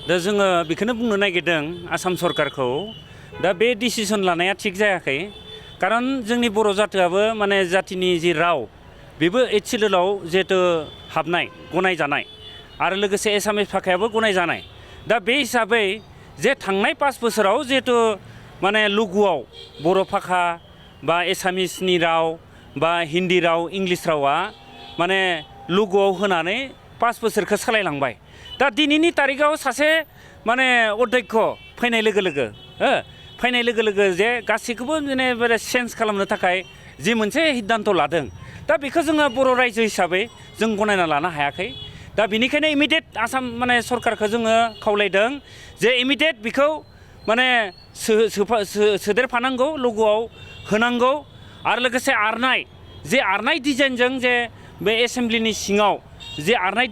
दा जोङो बेखौनो बुंनो नागिरदों आसाम सरकारखौ दा बे डिसिसन लानाया थिग जायाखै खारन जोंनि बर' जाथियाबो माने जातिनि जि राव बेबो 8 सिडुलाव जिहेतु हाबनाय गनायजानाय आरो लोगोसे एसामिस भाषायाबो गनायजानाय दा बे हिसाबै जे थांनाय 5 बोसोराव जिहेतु माने लघुआव बर' भाषा बा एसामिसनि राव बा हिन्दी राव इंलिस रावा माने लघुआव होनानै 5 बोसोरखौ सालायलांबाय दा दिनैनि तारिखाव सासे माने अध्यक्ष फैनाय लोगो लोगो जे गासैखौबो माने चेन्ज खालामनो थाखाय जि मोनसे सिद्धान्त लादों दा बेखौ जोङो बर' रायजो हिसाबै जों गनायना लानो हायाखै दा बेनिखायनो इमिडियेट आसाम माने सरकारखौ जोङो खावलायदों जे इमिडियेट बेखौ माने सोदेरफानांगौ लघुआव होनांगौ आरो लोगोसे आरनाय डिजाइनजों जे बे एसेम्ब्लिनि सिङाव जे आरनाय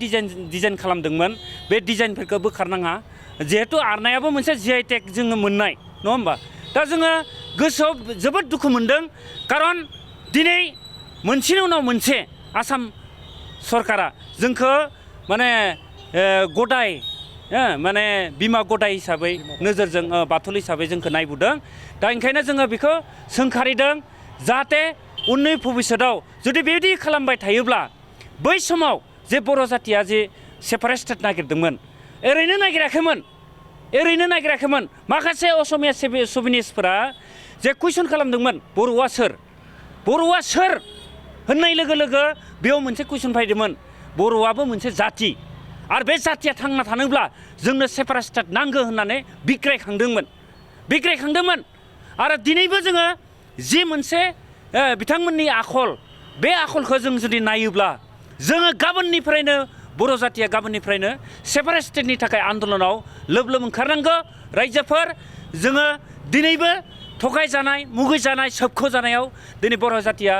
डिजाइन खालामदोंमोन बे डिजाइनफोरखौ बोखारनाङा जिहेतु आरनायाबो मोनसे GI टेग जोङो मोननाय नङा होमबा दा जोङो गोसोआव जोबोद दुखु मोनदों खारन दिनै मोनसेनि उनाव मोनसे आसाम सरकारा जोंखौ माने गदाय माने बिमा गदाय हिसाबै नोजोरजों बाथुल हिसाबै जोंखौ नायबोदों दा ओंखायनो जोङो बेखौ सोंखारिदों जाहाथे उननि भबिष्यतआव जुदि बेबायदि खालामबाय थायोब्ला बै समाव जे बर' जातिया जे सेपारेट स्टेट नागिरदोंमोन ओरैनो नागिराखैमोन माखासे असमिया सभिनिस्टफोरा जे कुइसन खालामदोंमोन बर'आ सोर होननाय लोगो लोगो बेयाव मोनसे कुइसन फैदोंमोन बर'आबो मोनसे जाति आरो बे जातिया थांना थानोब्ला जोंनो सेपारेट स्टेट नांगौ होननानै बिग्रायखांदोंमोन आरो दिनैबो जोङो जि मोनसे बिथांमोननि आखल बे आखलखौ जों जुदि नायोब्ला जोङो गाबोननिफ्रायनो बर' जातिया गाबोननिफ्रायनो सेपारेट स्टेटनि थाखाय आन्दलनाव लोब ओंखारनांगौ रायजोफोर जोङो दिनैबो थगायजानाय मुगैजानाय सोबख'जानायाव दिनै बर' जातिया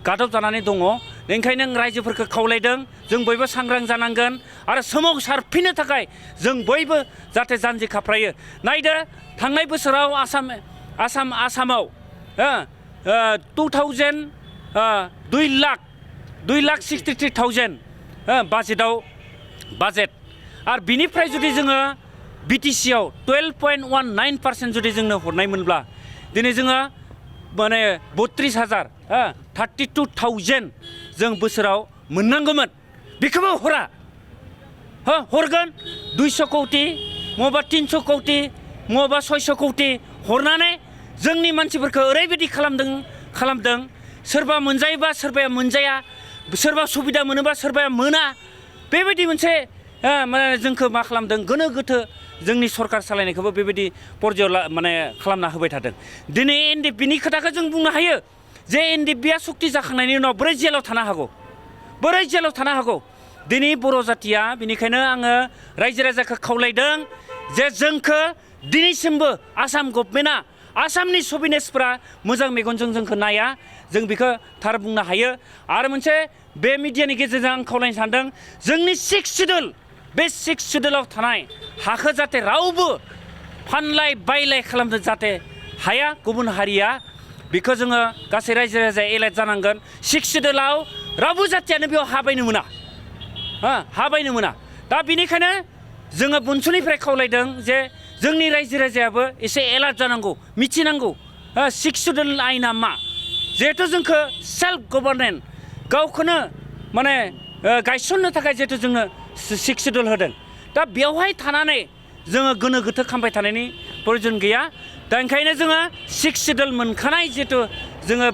गादब जानानै दङ ओंखायनो रायजोफोरखौ खावलायदों जों बयबो सांग्रां जानांगोन आरो सोमावसारफिननो थाखाय जों बयबो जाहाथे जानजि खाफ्रायो नायदो थांनाय बोसोराव आसामाव 2,63,000 बाजेट आरो बिनिफ्राय जुदि जोङो BTCआव 12.19% जुदि जोंनो हरनायमोनब्ला दिनै जोङो माने 32,000 जों बोसोराव मोननांगौमोन बेखौबो हरगोन 200 कौटि मबा 300 कौटि मबा 600 कौटि हरनानै जोंनि मानसिफोरखौ ओरैबायदि खालामदों सोरबा मोनजायोबा सोरबाया मोनजाया सोरबा सुबिदा मोनोबा सोरबाया मोना बेबायदि मोनसे माने जोंखौ मा खालामदों गोनो गोथो जोंनि सरकार सालायनायखौबो बेबायदि पर्यायाव माने खालामना होबाय थादों दिनै NDPनि खोथाखौ जों बुंनो हायो जे NDPआ सुक्ति जाखांनायनि उनाव बोरै जेलाव थानो हागौ दिनै बर' जातिया बेनिखायनो आङो रायजो राजाखौ खावलायदों जे जोंखौ दिनैसिमबो आसाम गभर्नमेन्टआ आसामनि सभिनेसफोरा मोजां मेगनजों जोंखौ नाया जों बेखौ थार बुंनो हायो आरो मोनसे बे मिडियानि गेजेरजों आं खावलायनो सानदों जोंनि 6 सिडुल बे 6 सिडुलाव थानाय हाखौ जाहाथे रावबो फानलाय बायलाय खालामनो जाहाथे हाया गुबुन हारिया बेखौ जोङो गासै रायजो राजाया एलार्ट जानांगोन 6 सिडुलाव रावबो जातियानो बेयाव हाबायनो मोना दा बेनिखायनो जोङो बुनसुनिफ्राय खावलायदों जे जोंनि रायजो राजायाबो एसे एलार्ट जानांगौ मिथिनांगौ 6 सिडुल आयेना मा जिहेथु जोंखौ सेल्फ गभर्नेन्स गावखौनो माने गायसननो थाखाय जिहेथु जोंनो 6 सिडुल होदों दा बेवहाय थानानै जोङो गोनो गोथो खालामबाय थानायनि प्रयजन गैया दा ओंखायनो जोङो 6 सिडुल मोनखानाय जिहेथु जोङो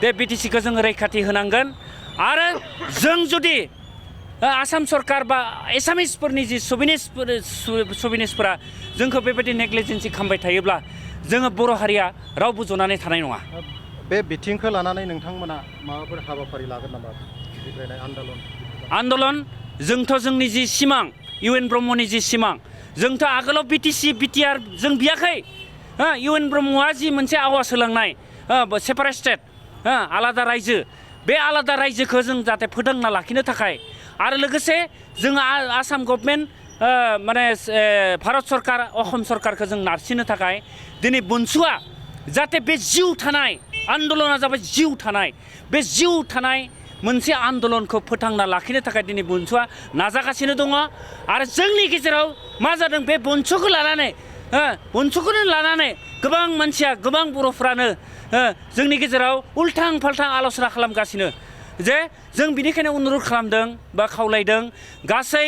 बे BTCखौ जोङो रैखाथि होनांगोन आरो जों जुदि आसाम सरकार बा एसामिसफोरनि जि सभिनिस्टफोरा जोंखौ बेबायदि नेग्लिजेन्सि खालामबाय थायोब्ला जोङो बर' हारिया रावबो जनानै थानाय नङा बे बिथिंखौ लानानै नोंथांमोना माबाफोर हाबाफारि लागोन नामा आन्दलन जोंथ' जोंनि जि सिमां UN ब्रह्मनि जि सिमां जोंथ' आगोलाव BTC BTR जों बियाखै UN ब्रह्मआ जि मोनसे आवाज होलांनाय सेपारेट स्टेट आलादा रायजो बे आलादा रायजोखौ जों जाहाथे फोथांना लाखिनो थाखाय आरो लोगोसे जोङो आसाम गभर्नमेन्ट माने भारत सरकार असम सरकारखौ जों नारसिननो थाखाय दिनै बुनसुआ जाहाथे बे जिउ थानाय आन्दलना जाबाय जिउ थानाय बे जिउ थानाय मोनसे आन्दलनखौ फोथांना लाखिनो थाखाय दिनै बनसुआ नाजागासिनो दङ आरो जोंनि गेजेराव मा जादों बे बनसुखौ लानानै बनसुखौनो लानानै गोबां मानसिया गोबां बर'फ्रानो जोंनि गेजेराव उल्थां फाल्थां आल'सना खालामगासिनो जे जों बिनिखायनो अनुरद खालामदों बा खावलायदों गासै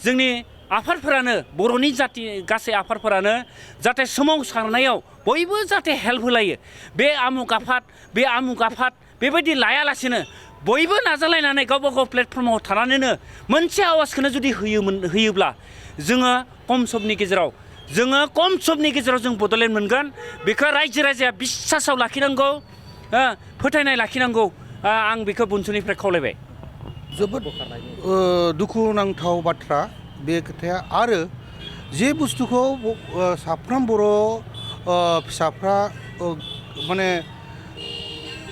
जोंनि आफादफोरानो बर'नि जाति गासै आफादफोरानो जाहाथे सोमावसारनायाव बयबो जाहाथे हेल्प होलायो बे आमुक आफाद बेबायदि लायालासेनो बयबो नाजालायनानै गावबा गाव प्लेटफर्माव थानानैनो मोनसे आवाजखौनो जुदि होयोब्ला जोङो खम समनि गेजेराव जों बड'लेण्ड मोनगोन बेखौ रायजो राजाया बिसासाव लाखिनांगौ फोथायनाय लाखिनांगौ आं बेखौ बनसुनिफ्राय खावलायबाय जोबोद दुखुनांथाव बाथ्रा बे खोथाया आरो जे बुस्थुखौ साफ्रोम बर' फिसाफ्रा माने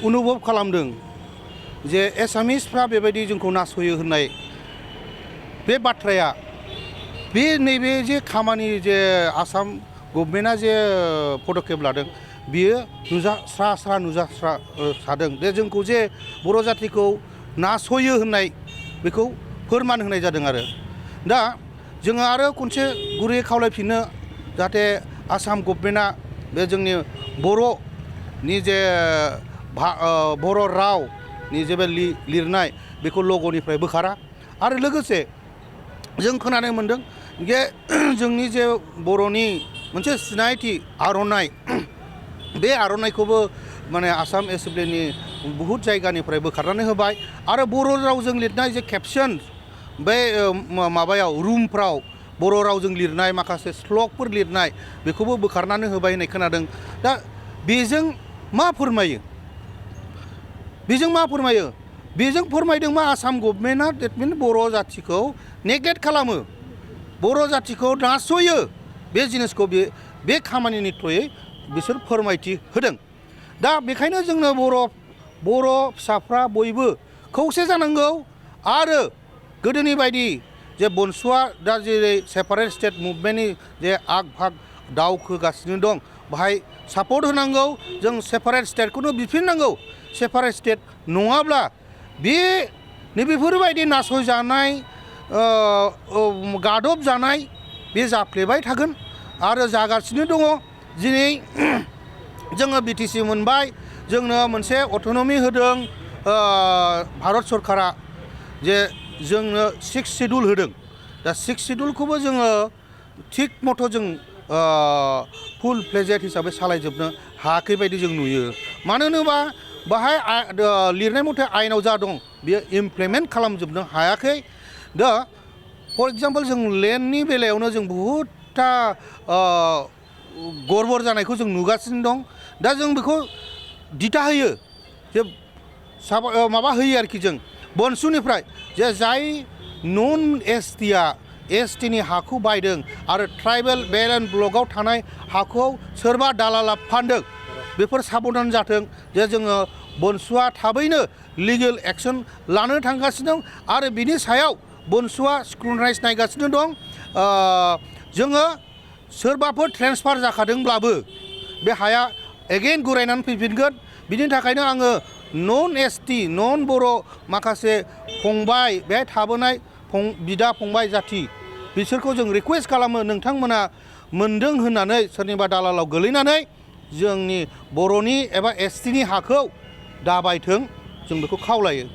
अनुभब खालामदों जे एसामिसफ्रा बेबायदि जोंखौ नासयो होननाय बे बाथ्राया बे नैबे जे खामानि जे आसाम गभर्नमेन्टआ जे पदक्षेप लादों बियो नुजास्रादों जे जोंखौ जे बर' जातिखौ नासयो होननाय बेखौ फोरमान होनाय जादों आरो दा जोङो आरो खनसे गुरै खावलायफिनो जाहाथे आसाम गभर्नमेन्टआ बे जोंनि बर'नि जे बर' रावनि जे बे लिरनाय बेखौ लग'निफ्राय बोखारा आरो लोगोसे जों खोनानो मोन्दों जे जोंनि जे बर'नि मोनसे सिनायथि आर'नाइ बे आर'नाइखौबो माने आसाम एसेमब्लिनि बहुद जायगानिफ्राय बोखारनानै होबाय आरो बर' रावजों लिरनाय जे केपसन बे माबायाव रुमफ्राव बर' रावजों लिरनाय माखासे स्लकफोर लिरनाय बेखौबो बोखारनानै होबाय होननाय खोनादों दा बेजों मा फोरमायो बेजों फोरमायदों मा आसाम गभर्नमेन्टआ देट मिन बर' जातिखौ नेग्लेक्ट खालामो बर' जातिखौ नासयो बे जिनिसखौ बे खामानिनि थ्रुयै बिसोर फोरमायथि होदों दा बेखायनो जोंनो बर' फिसाफ्रा बयबो खौसे जानांगौ आरो गोदोनि बायदि जे बनसुआ दा जेरै सेपारेट स्टेट मुभमेन्टनि जे आग भाग दावखोगासिनो दं बाहाय सापर्ट होनांगौ जों सेपारेट स्टेटखौनो बिफिननांगौ सेपारेट स्टेट नङाब्ला नैबेफोरबायदि नासयजानाय गादब जानाय बे जाफ्लेबाय थागोन आरो जागासिनो दङ दिनै जोङो बिटिसि मोनबाय जोंनो मोनसे अट'नमि होदों भारत सरकारा जे जोंनो 6 सिडुल होदों दा 6 सिडुलखौबो जोङो थिग मथ' जों फुल फ्लेजेड हिसाबै सालायजोबनो हायाखै बायदि जों नुयो मानो होनोबा बाहाय लिरनाय मथे आयेनाव जा दं बियो इमप्लिमेन्ट खालामजोबनो हायाखै दा फर एग्जाम्पल जों लेन्डनि बेलायावनो जों बहुदथा गरबर जानायखौ जों नुगासिनो दं दा जों बेखौ दिथा होयो जे माबा होयो आरोखि जों बनसुनिफ्राय जे जाय नन एसटिनि हाखौ बायदों आरो ट्राइबेल बेल्ट एन्ड ब्लकआव थानाय हाखौ सोरबा दालाला फानदों बेफोर साबधान जाथों जे जोङो बनसुआ थाबैनो लिगेल एक्सन लानो थांगासिनो दं आरो बिनि सायाव बनसुआ स्क्रुटनाइज नायगासिनो दं जोङो सोरबाफोर ट्रेन्सफार जाखादोंब्लाबो बे हाया एगेन गुरायनानै फैफिनगोन बिनि थाखायनो आङो नन एसटि नन बर' माखासे फंबाय बेहाय थाबोनाय बिदा फंबाय जाथि बिसोरखौ जों रिकुवेस्ट खालामो नोंथांमोना मोनदों होननानै सोरनिबा दालालाव गोलैनानै जोंनि बर'नि एबा एसटिनि हाखौ दाबायथों जों बेखौ खावलायो